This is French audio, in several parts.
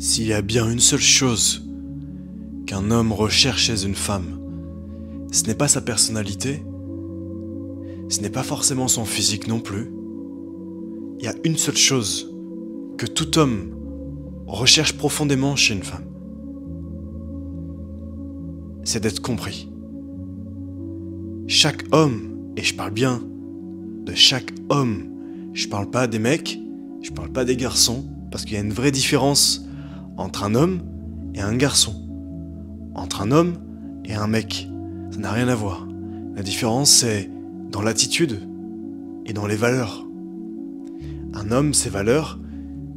S'il y a bien une seule chose qu'un homme recherche chez une femme, ce n'est pas sa personnalité, ce n'est pas forcément son physique non plus. Il y a une seule chose que tout homme recherche profondément chez une femme. C'est d'être compris. Chaque homme, et je parle bien de chaque homme, je parle pas des mecs, je parle pas des garçons, parce qu'il y a une vraie différence entre un homme et un garçon, entre un homme et un mec. Ça n'a rien à voir. La différence, c'est dans l'attitude et dans les valeurs. Un homme, ses valeurs,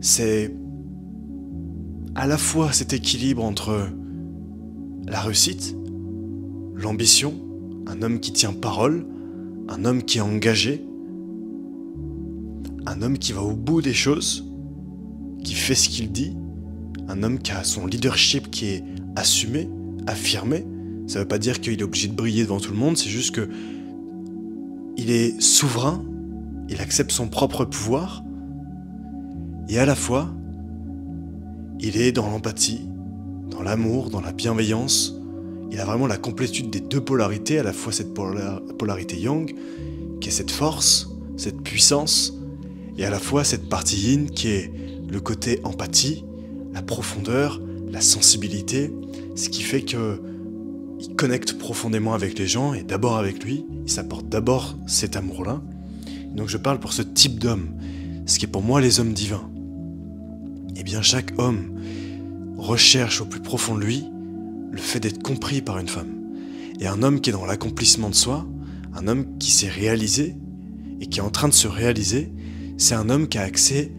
c'est à la fois cet équilibre entre la réussite, l'ambition, un homme qui tient parole, un homme qui est engagé, un homme qui va au bout des choses, qui fait ce qu'il dit, un homme qui a son leadership qui est assumé, affirmé. Ça veut pas dire qu'il est obligé de briller devant tout le monde, c'est juste que il est souverain, il accepte son propre pouvoir, et à la fois, il est dans l'empathie, dans l'amour, dans la bienveillance. Il a vraiment la complétude des deux polarités, à la fois cette polarité yang, qui est cette force, cette puissance, et à la fois cette partie yin, qui est le côté empathie, la profondeur, la sensibilité, ce qui fait que il connecte profondément avec les gens, et d'abord avec lui, il s'apporte d'abord cet amour-là. Donc je parle pour ce type d'homme, ce qui est pour moi les hommes divins. Eh bien chaque homme recherche au plus profond de lui le fait d'être compris par une femme. Et un homme qui est dans l'accomplissement de soi, un homme qui s'est réalisé et qui est en train de se réaliser, c'est un homme qui a accès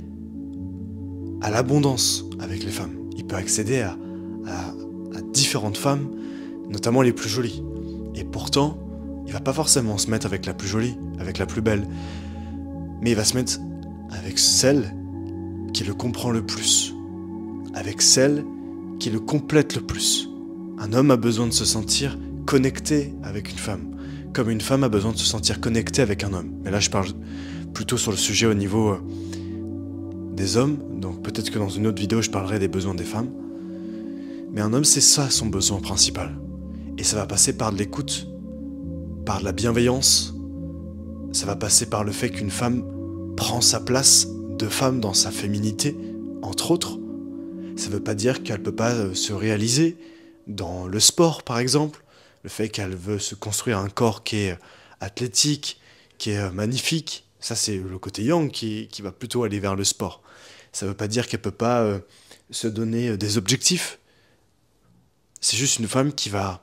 à l'abondance avec les femmes. Il peut accéder à différentes femmes, notamment les plus jolies. Et pourtant, il va pas forcément se mettre avec la plus jolie, avec la plus belle, mais il va se mettre avec celle qui le comprend le plus, avec celle qui le complète le plus. Un homme a besoin de se sentir connecté avec une femme, comme une femme a besoin de se sentir connectée avec un homme. Mais là, je parle plutôt sur le sujet au niveau des hommes, donc peut-être que dans une autre vidéo, je parlerai des besoins des femmes. Mais un homme, c'est ça son besoin principal. Et ça va passer par de l'écoute, par de la bienveillance, ça va passer par le fait qu'une femme prend sa place de femme dans sa féminité, entre autres. Ça veut pas dire qu'elle peut pas se réaliser dans le sport, par exemple. Le fait qu'elle veut se construire un corps qui est athlétique, qui est magnifique. Ça, c'est le côté yang qui va plutôt aller vers le sport. Ça veut pas dire qu'elle peut pas se donner des objectifs. C'est juste une femme qui va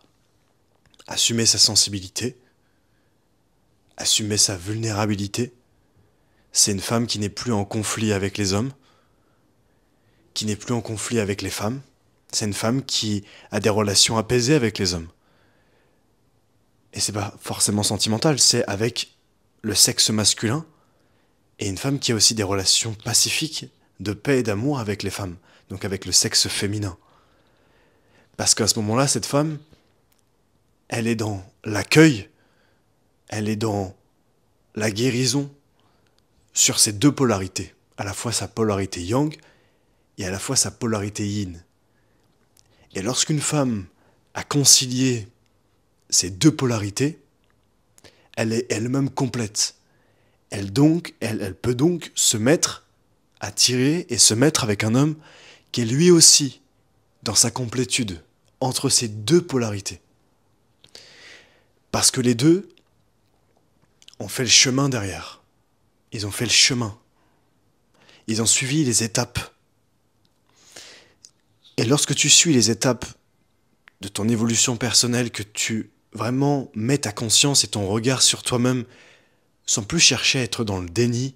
assumer sa sensibilité, assumer sa vulnérabilité. C'est une femme qui n'est plus en conflit avec les hommes, qui n'est plus en conflit avec les femmes. C'est une femme qui a des relations apaisées avec les hommes. Et c'est pas forcément sentimental, c'est avec le sexe masculin, et une femme qui a aussi des relations pacifiques, de paix et d'amour avec les femmes, donc avec le sexe féminin. Parce qu'à ce moment-là, cette femme, elle est dans l'accueil, elle est dans la guérison sur ces deux polarités, à la fois sa polarité yang et à la fois sa polarité yin. Et lorsqu'une femme a concilié ces deux polarités, elle est elle-même complète. Elle peut donc se mettre, attirer et se mettre avec un homme qui est lui aussi dans sa complétude entre ces deux polarités. Parce que les deux ont fait le chemin derrière. Ils ont fait le chemin. Ils ont suivi les étapes. Et lorsque tu suis les étapes de ton évolution personnelle, que tu vraiment mets ta conscience et ton regard sur toi-même, sans plus chercher à être dans le déni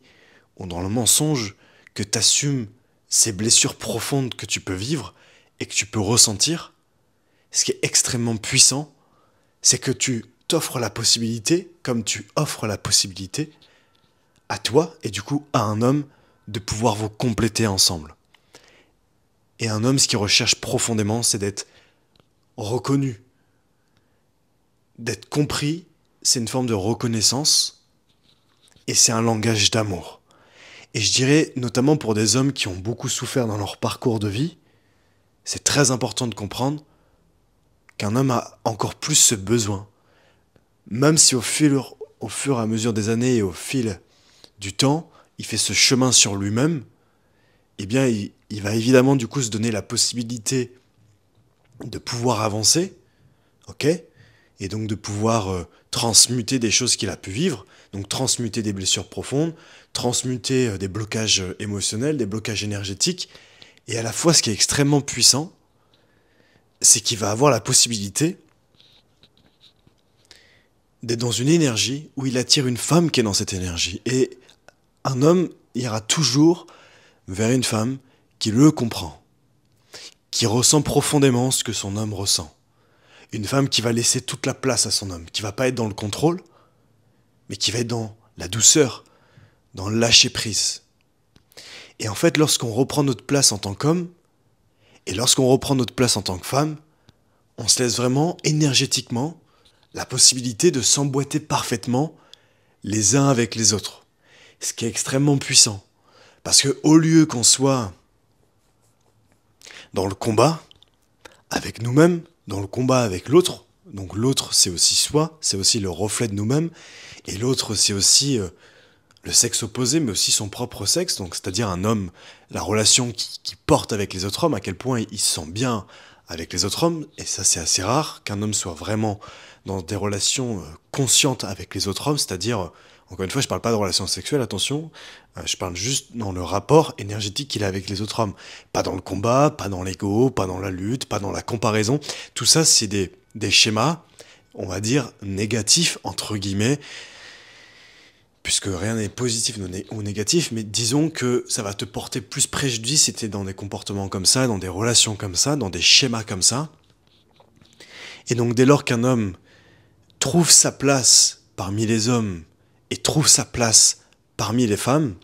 ou dans le mensonge, que tu assumes ces blessures profondes que tu peux vivre et que tu peux ressentir, ce qui est extrêmement puissant, c'est que tu t'offres la possibilité, comme tu offres la possibilité à toi et du coup à un homme de pouvoir vous compléter ensemble. Et un homme, ce qu'il recherche profondément, c'est d'être reconnu, d'être compris. C'est une forme de reconnaissance et c'est un langage d'amour. Et je dirais, notamment pour des hommes qui ont beaucoup souffert dans leur parcours de vie, c'est très important de comprendre qu'un homme a encore plus ce besoin. Même si au fur et à mesure des années et au fil du temps, il fait ce chemin sur lui-même, eh bien, il va évidemment du coup se donner la possibilité de pouvoir avancer, ok? Et donc de pouvoir transmuter des choses qu'il a pu vivre, donc transmuter des blessures profondes, transmuter des blocages émotionnels, des blocages énergétiques, et à la fois ce qui est extrêmement puissant, c'est qu'il va avoir la possibilité d'être dans une énergie où il attire une femme qui est dans cette énergie. Et un homme ira toujours vers une femme qui le comprend, qui ressent profondément ce que son homme ressent. Une femme qui va laisser toute la place à son homme, qui va pas être dans le contrôle, mais qui va être dans la douceur, dans le lâcher prise. Et en fait, lorsqu'on reprend notre place en tant qu'homme, et lorsqu'on reprend notre place en tant que femme, on se laisse vraiment énergétiquement la possibilité de s'emboîter parfaitement les uns avec les autres. Ce qui est extrêmement puissant. Parce que au lieu qu'on soit dans le combat avec nous-mêmes, dans le combat avec l'autre, donc l'autre c'est aussi soi, c'est aussi le reflet de nous-mêmes, et l'autre c'est aussi le sexe opposé, mais aussi son propre sexe, donc c'est-à-dire un homme, la relation qui porte avec les autres hommes, à quel point il se sent bien avec les autres hommes, et ça c'est assez rare qu'un homme soit vraiment dans des relations conscientes avec les autres hommes, c'est-à-dire, encore une fois, je parle pas de relations sexuelles, attention, je parle juste dans le rapport énergétique qu'il a avec les autres hommes. Pas dans le combat, pas dans l'ego, pas dans la lutte, pas dans la comparaison. Tout ça, c'est des schémas, on va dire, négatifs, entre guillemets, puisque rien n'est positif ou négatif, mais disons que ça va te porter plus préjudice si t'es dans des comportements comme ça, dans des relations comme ça, dans des schémas comme ça. Et donc dès lors qu'un homme trouve sa place parmi les hommes et trouve sa place parmi les femmes,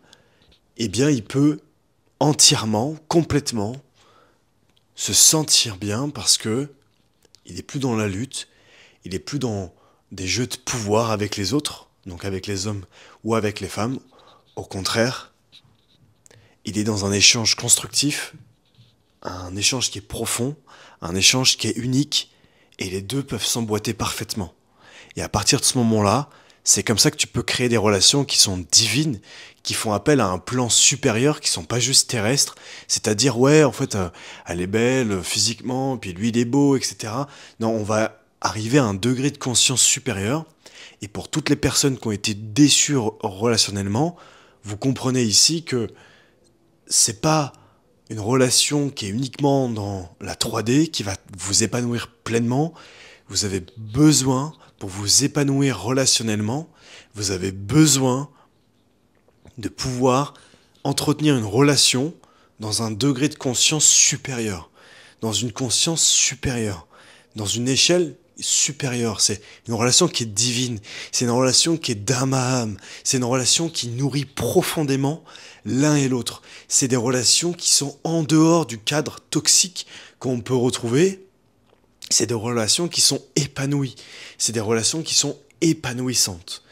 eh bien il peut entièrement, complètement se sentir bien parce que il n'est plus dans la lutte, il n'est plus dans des jeux de pouvoir avec les autres, donc avec les hommes ou avec les femmes. Au contraire, il est dans un échange constructif, un échange qui est profond, un échange qui est unique, et les deux peuvent s'emboîter parfaitement. Et à partir de ce moment-là, c'est comme ça que tu peux créer des relations qui sont divines, qui font appel à un plan supérieur, qui sont pas juste terrestres, c'est-à-dire, ouais, en fait, elle est belle physiquement, puis lui, il est beau, etc. Non, on va arriver à un degré de conscience supérieur, et pour toutes les personnes qui ont été déçues relationnellement, vous comprenez ici que c'est pas une relation qui est uniquement dans la 3D, qui va vous épanouir pleinement. Vous avez besoin, pour vous épanouir relationnellement, vous avez besoin de pouvoir entretenir une relation dans un degré de conscience supérieur, dans une conscience supérieure, dans une échelle supérieure. C'est une relation qui est divine, c'est une relation qui est d'âme à âme, c'est une relation qui nourrit profondément l'un et l'autre. C'est des relations qui sont en dehors du cadre toxique qu'on peut retrouver. C'est des relations qui sont épanouies, c'est des relations qui sont épanouissantes.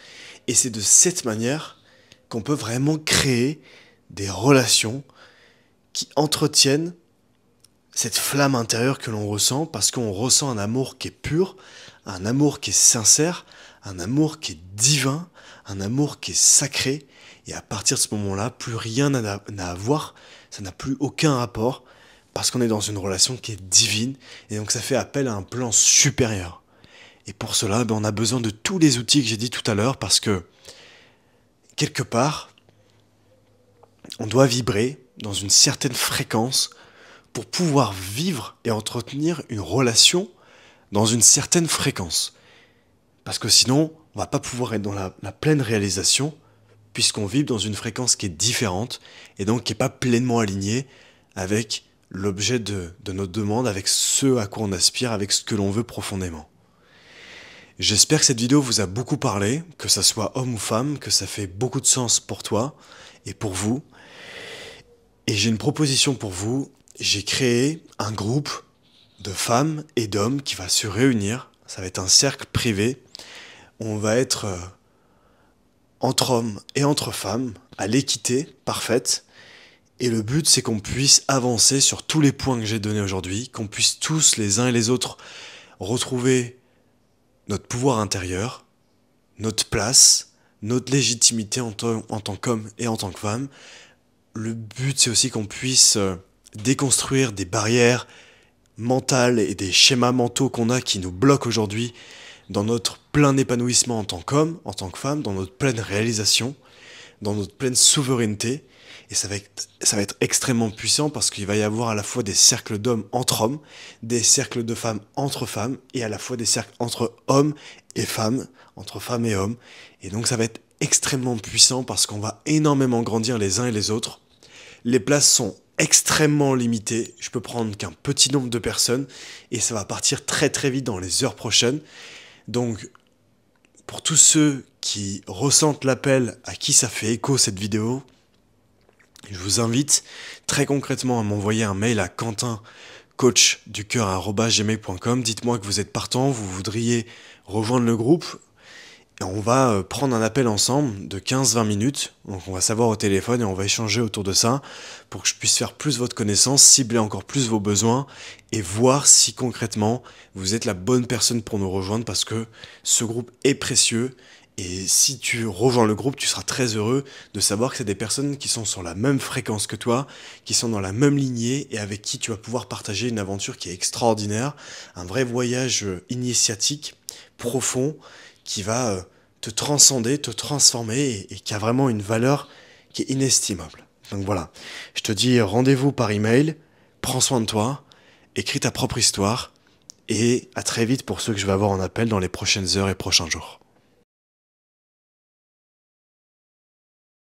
Et c'est de cette manière qu'on peut vraiment créer des relations qui entretiennent cette flamme intérieure que l'on ressent, parce qu'on ressent un amour qui est pur, un amour qui est sincère, un amour qui est divin, un amour qui est sacré, et à partir de ce moment-là, plus rien n'a à voir, ça n'a plus aucun rapport, parce qu'on est dans une relation qui est divine, et donc ça fait appel à un plan supérieur. Et pour cela, on a besoin de tous les outils que j'ai dit tout à l'heure, parce que, quelque part, on doit vibrer dans une certaine fréquence pour pouvoir vivre et entretenir une relation dans une certaine fréquence. Parce que sinon, on va pas pouvoir être dans la pleine réalisation, puisqu'on vibre dans une fréquence qui est différente, et donc qui n'est pas pleinement alignée avec l'objet de notre demande, avec ce à quoi on aspire, avec ce que l'on veut profondément. J'espère que cette vidéo vous a beaucoup parlé, que ça soit homme ou femme, que ça fait beaucoup de sens pour toi et pour vous. Et j'ai une proposition pour vous. J'ai créé un groupe de femmes et d'hommes qui va se réunir. Ça va être un cercle privé. On va être entre hommes et entre femmes, à l'équité parfaite. Et le but, c'est qu'on puisse avancer sur tous les points que j'ai donnés aujourd'hui, qu'on puisse tous, les uns et les autres, retrouver notre pouvoir intérieur, notre place, notre légitimité en tant qu'homme et en tant que femme. Le but, c'est aussi qu'on puisse déconstruire des barrières mentales et des schémas mentaux qu'on a qui nous bloquent aujourd'hui dans notre plein épanouissement en tant qu'homme, en tant que femme, dans notre pleine réalisation, dans notre pleine souveraineté. Et ça va être extrêmement puissant parce qu'il va y avoir à la fois des cercles d'hommes entre hommes, des cercles de femmes entre femmes, et à la fois des cercles entre hommes et femmes, entre femmes et hommes. Et donc ça va être extrêmement puissant parce qu'on va énormément grandir les uns et les autres. Les places sont extrêmement limitées. Je peux prendre qu'un petit nombre de personnes et ça va partir très très vite dans les heures prochaines. Donc, pour tous ceux qui ressentent l'appel, à qui ça fait écho cette vidéo, je vous invite très concrètement à m'envoyer un mail à quentincoachducoeur@gmail.com. Dites-moi que vous êtes partant, vous voudriez rejoindre le groupe. Et on va prendre un appel ensemble de 15-20 minutes. Donc on va savoir au téléphone et on va échanger autour de ça pour que je puisse faire plus votre connaissance, cibler encore plus vos besoins et voir si concrètement vous êtes la bonne personne pour nous rejoindre parce que ce groupe est précieux. Et si tu rejoins le groupe, tu seras très heureux de savoir que c'est des personnes qui sont sur la même fréquence que toi, qui sont dans la même lignée et avec qui tu vas pouvoir partager une aventure qui est extraordinaire, un vrai voyage initiatique, profond, qui va te transcender, te transformer et qui a vraiment une valeur qui est inestimable. Donc voilà, je te dis rendez-vous par email, prends soin de toi, écris ta propre histoire et à très vite pour ceux que je vais avoir en appel dans les prochaines heures et prochains jours.